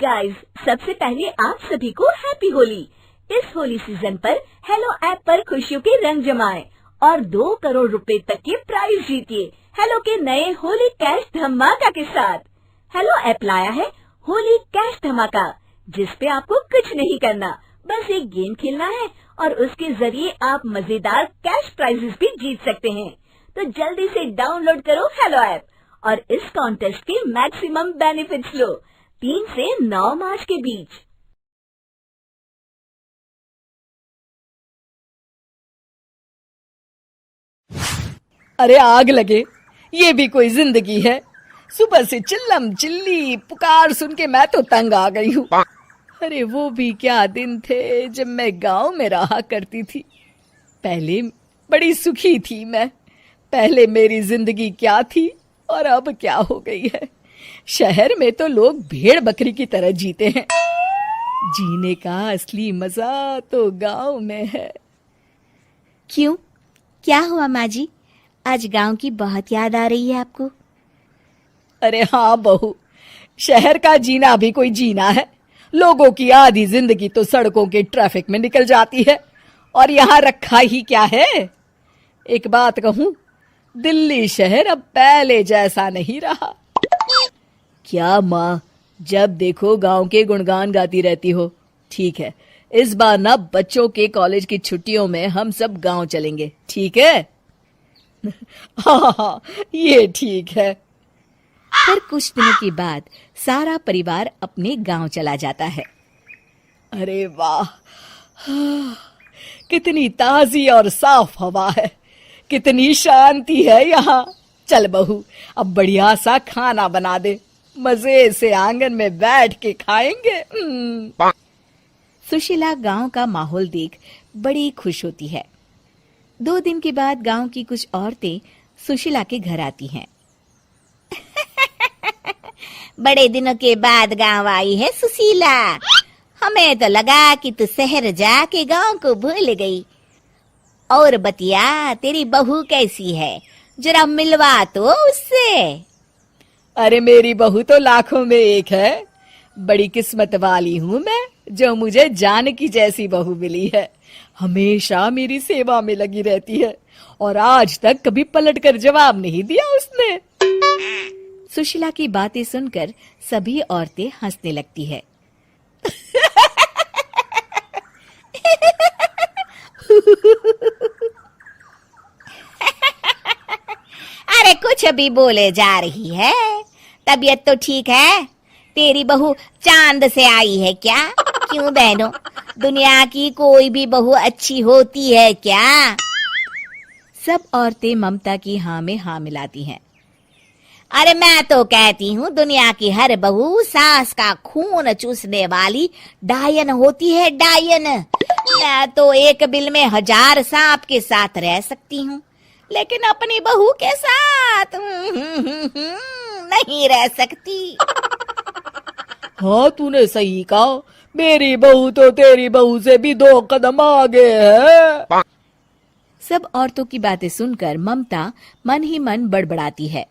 Guys, सबसे पहले आप सभी को हैप्पी होली। इस होली सीजन पर हेलो ऐप पर खुशियों के रंग जमाएं और 2 करोड़ रुपए तक के प्राइज जीतिए हेलो के नए होली कैश धमाका के साथ। हेलो ऐप लाया है होली कैश धमाका, जिस पे आपको कुछ नहीं करना, बस एक गेम खेलना है और उसके जरिए आप मजेदार कैश प्राइजेस भी जीत सकते हैं। तो जल्दी से डाउनलोड करो हेलो ऐप और इस कॉन्टेस्ट के मैक्सिमम बेनिफिट्स लो 3 से 9 मार्च के बीच। अरे आग लगे, ये भी कोई जिंदगी है। सुबह से चिल्लम चिल्ली पुकार सुन के मैं तो तंग आ गई हूँ। अरे वो भी क्या दिन थे जब मैं गांव में रहा करती थी। पहले बड़ी सुखी थी मैं। पहले मेरी जिंदगी क्या थी और अब क्या हो गई है। शहर में तो लोग भेड़ बकरी की तरह जीते हैं। जीने का असली मजा तो गांव में है। क्यों, क्या हुआ माँ जी? आज गांव की बहुत याद आ रही है आपको? अरे हाँ बहू, शहर का जीना भी कोई जीना है। लोगों की आधी जिंदगी तो सड़कों के ट्रैफिक में निकल जाती है और यहाँ रखा ही क्या है। एक बात कहूँ, दिल्ली शहर अब पहले जैसा नहीं रहा। क्या माँ, जब देखो गांव के गुणगान गाती रहती हो। ठीक है, इस बार ना बच्चों के कॉलेज की छुट्टियों में हम सब गांव चलेंगे, ठीक है? हाँ, ये ठीक है। फिर कुछ दिनों के बाद सारा परिवार अपने गांव चला जाता है। अरे वाह, कितनी ताजी और साफ हवा है, कितनी शांति है यहाँ। चल बहू, अब बढ़िया सा खाना बना दे, मजे से आंगन में बैठ के खाएंगे। सुशीला गांव का माहौल देख बड़ी खुश होती है। 2 दिन के बाद गांव की कुछ औरतें सुशीला के घर आती हैं। बड़े दिनों के बाद गांव आई है सुशीला। हमें तो लगा कि तू शहर जाके गांव को भूल गई। और बतिया, तेरी बहू कैसी है? जरा मिलवा तो उससे। अरे मेरी बहू तो लाखों में एक है। बड़ी किस्मत वाली हूँ मैं जो मुझे जानकी जैसी बहू मिली है। हमेशा मेरी सेवा में लगी रहती है और आज तक कभी पलटकर जवाब नहीं दिया उसने। सुशीला की बातें सुनकर सभी औरतें हंसने लगती है। अरे कुछ भी बोले जा रही है। तबीयत तो ठीक है? तेरी बहू चांद से आई है क्या? क्यों बहनों, दुनिया की कोई भी बहू अच्छी होती है क्या? सब औरतें ममता की हाँ में हाँ मिलाती हैं। अरे मैं तो कहती हूँ दुनिया की हर बहू सास का खून चूसने वाली डायन होती है, डायन। मैं तो एक बिल में 1000 सांप के साथ रह सकती हूँ, लेकिन अपनी बहू के साथ नहीं रह सकती। हाँ, तूने सही कहा। मेरी बहू तो तेरी बहू से भी 2 कदम आगे है। सब औरतों की बातें सुनकर ममता मन ही मन बड़बड़ाती है।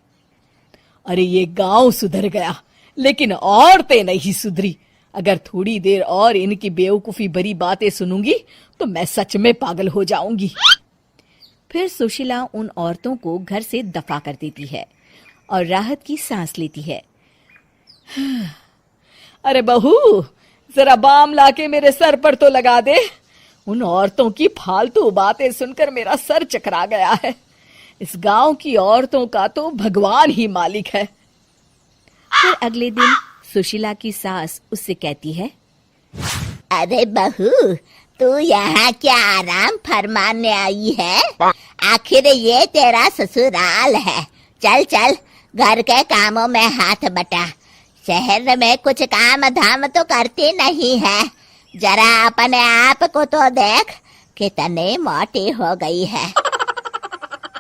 अरे ये गांव सुधर गया, लेकिन औरतें नहीं सुधरी। अगर थोड़ी देर और इनकी बेवकूफी भरी बातें सुनूंगी तो मैं सच में पागल हो जाऊंगी। फिर सुशीला उन औरतों को घर से दफा कर देती है और राहत की सांस लेती है। अरे बहू, जरा बाम लाके मेरे सर पर तो लगा दे। उन औरतों की फालतू बातें सुनकर मेरा सर चकरा गया है। इस गांव की औरतों का तो भगवान ही मालिक है। फिर अगले दिन सुशीला की सास उससे कहती है, अरे बहू, तू यहाँ क्या आराम फरमाने आई है? आखिर ये तेरा ससुराल है। चल चल, घर के कामों में हाथ बटा। शहर में कुछ काम धाम तो करती नहीं है। जरा अपने आप को तो देख, कितनी मोटी हो गई है।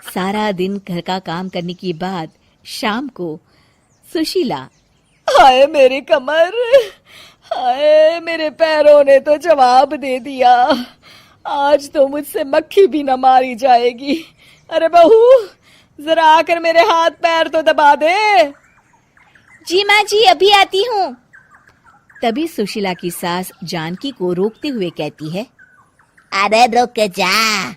सारा दिन घर का काम करने के बाद शाम को सुशीला, हाय मेरी कमर, हाय मेरे पैरों ने तो जवाब दे दिया। आज तो मुझसे मक्खी भी न मारी जाएगी। अरे बहू, जरा आकर मेरे हाथ पैर तो दबा दे। जी माँ जी, अभी आती हूँ। तभी सुशीला की सास जानकी को रोकते हुए कहती है, अरे रुक जा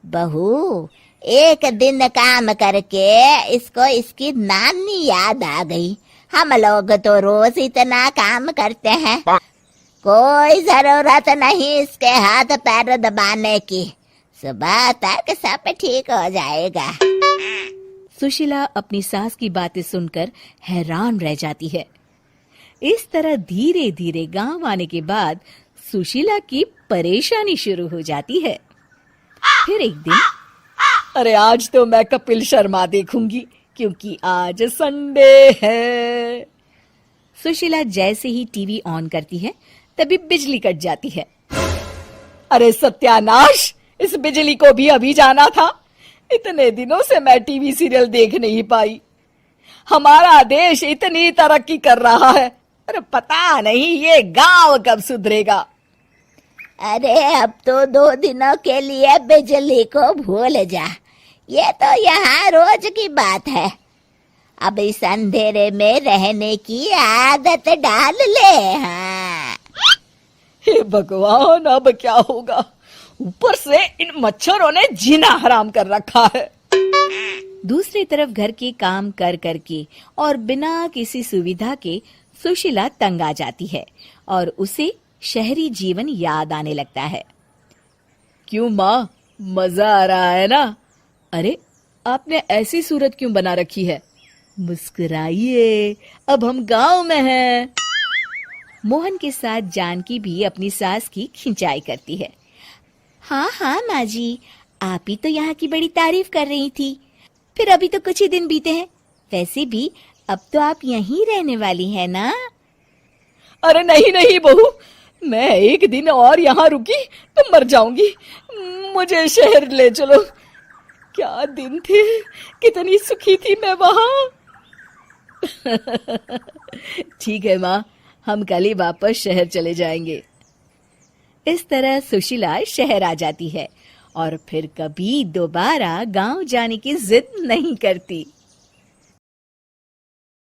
बहू, एक दिन काम करके इसको इसकी नानी याद आ गई। हम लोग तो रोज इतना काम करते हैं, कोई जरूरत नहीं इसके हाथ पैर दबाने की, सुबह तक सब ठीक हो जाएगा। सुशीला अपनी सास की बातें सुनकर हैरान रह जाती है। इस तरह धीरे धीरे गांव आने के बाद सुशीला की परेशानी शुरू हो जाती है। फिर एक दिन, अरे आज तो मैं कपिल शर्मा देखूंगी क्योंकि आज संडे है। सुशीला जैसे ही टीवी ऑन करती है तभी बिजली कट जाती है। अरे सत्यानाश, इस बिजली को भी अभी जाना था। इतने दिनों से मैं टीवी सीरियल देख नहीं पाई। हमारा देश इतनी तरक्की कर रहा है, अरे पता नहीं ये गांव कब सुधरेगा। अरे अब तो 2 दिनों के लिए बिजली को भूल जा, ये तो यहाँ रोज की बात है। अब इस अंधेरे में रहने की आदत डाल ले। हाँ। हे भगवान, अब क्या होगा? ऊपर से इन मच्छरों ने जीना हराम कर रखा है। दूसरी तरफ घर के काम कर करके और बिना किसी सुविधा के सुशीला तंग आ जाती है और उसे शहरी जीवन याद आने लगता है। क्यों माँ, मजा आ रहा है ना? अरे आपने ऐसी सूरत क्यों बना रखी है? मुस्कुराइए, अब हम गांव में हैं। मोहन के साथ जानकी भी अपनी सास की खिंचाई करती है। हाँ हाँ माँ जी, आप ही तो यहाँ की बड़ी तारीफ कर रही थी। फिर अभी तो कुछ ही दिन बीते हैं, वैसे भी अब तो आप यहीं रहने वाली हैं ना? अरे नहीं नहीं बहू, मैं एक दिन और यहाँ रुकी तो मर जाऊंगी। मुझे शहर ले चलो। क्या दिन थे, कितनी सुखी थी मैं वहाँ। ठीक है माँ, हम कल ही वापस शहर चले जाएंगे। इस तरह सुशीला शहर आ जाती है और फिर कभी दोबारा गांव जाने की जिद नहीं करती।